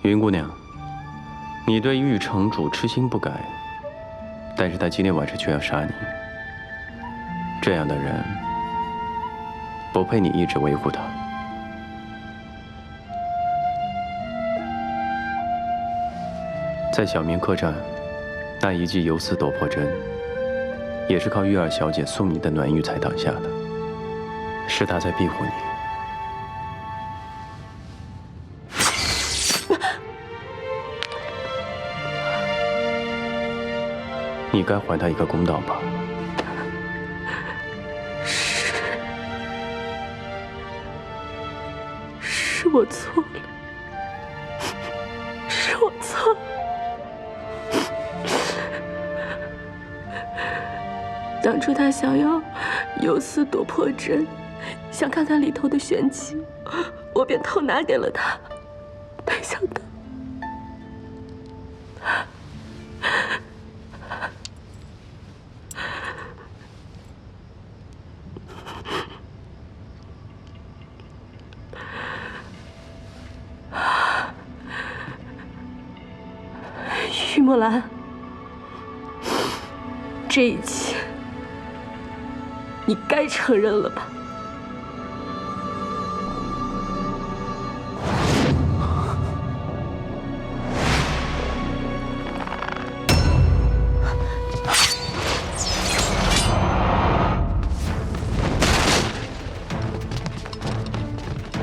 云姑娘，你对玉城主痴心不改，但是他今天晚上却要杀你。这样的人，不配你一直维护他。在小明客栈，那一记游丝夺魄针，也是靠玉儿小姐送你的暖玉才挡下的，是她在庇护你。 你该还他一个公道吧？是我错了，是我错了。当初他想要游丝夺魄针，想看看里头的玄机，我便偷拿给了他，没想到。 玉木兰，这一切你该承认了吧？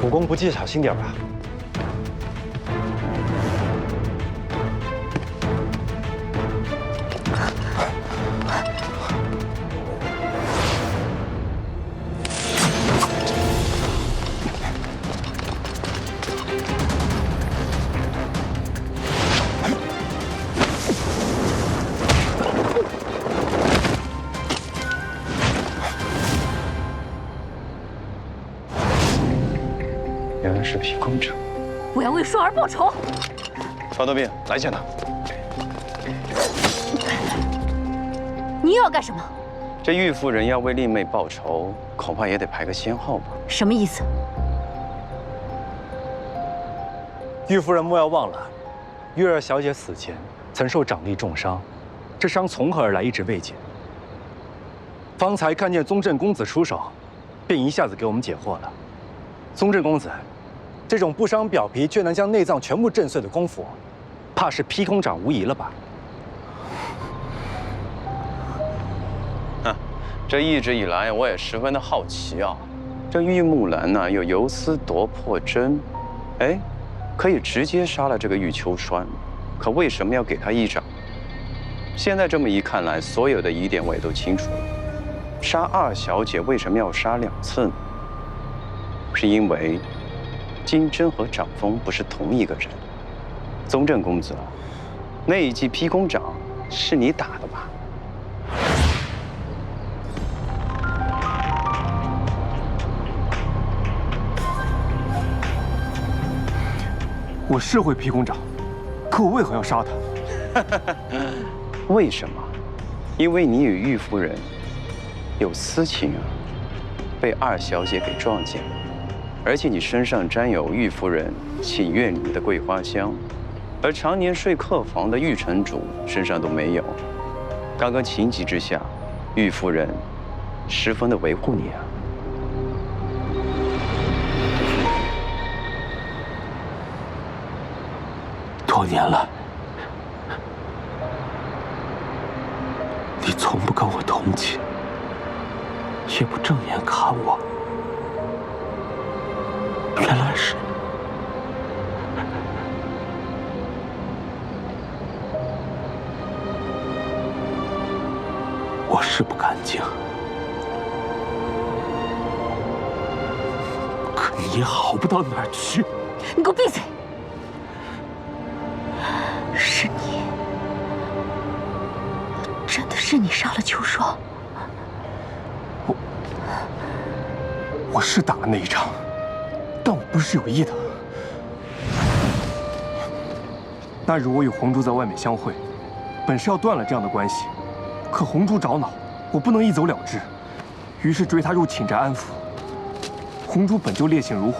武功不济，小心点吧。 原来是皮公者，我要为双儿报仇。方多兵，来见他。你又要干什么？这玉夫人要为令妹报仇，恐怕也得排个先后吧？什么意思？玉夫人莫要忘了，玉儿小姐死前曾受掌力重伤，这伤从何而来，一直未解。方才看见宗正公子出手，便一下子给我们解惑了。宗正公子，这种不伤表皮却能将内脏全部震碎的功夫，怕是劈空掌无疑了吧？这一直以来我也十分的好奇啊，这玉木兰呢有游丝夺魄针，哎，可以直接杀了这个玉秋川，可为什么要给他一掌？现在这么一看来，所有的疑点我也都清楚了。杀二小姐为什么要杀2次呢？是因为金针和掌风不是同一个人。宗正公子，那一记劈空掌是你打的吧？ 我是会劈空掌，可我为何要杀他？为什么？因为你与玉夫人有私情啊，被二小姐给撞见了，而且你身上沾有玉夫人请愿里的桂花香，而常年睡客房的玉城主身上都没有。刚刚情急之下，玉夫人十分的维护你啊。 多年了，你从不跟我同寝，也不正眼看我。原来是……我是不干净，可你也好不到哪儿去。你给我闭嘴！ 是你，真的是你杀了秋霜。我是打了那一仗，但我不是有意的。那日我与红珠在外面相会，本是要断了这样的关系，可红珠着恼，我不能一走了之，于是追她入寝宅安抚。红珠本就烈性如火，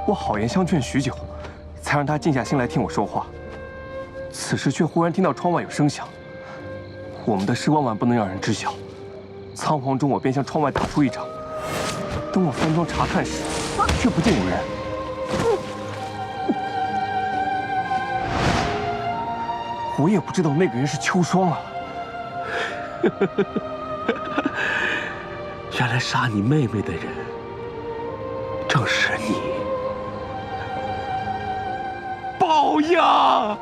我好言相劝许久，才让他静下心来听我说话。此时却忽然听到窗外有声响，我们的事万万不能让人知晓。仓皇中，我便向窗外打出一掌。等我翻窗查看时，却不见有人。我也不知道那个人是秋霜啊。原来杀你妹妹的人正是你，宝呀！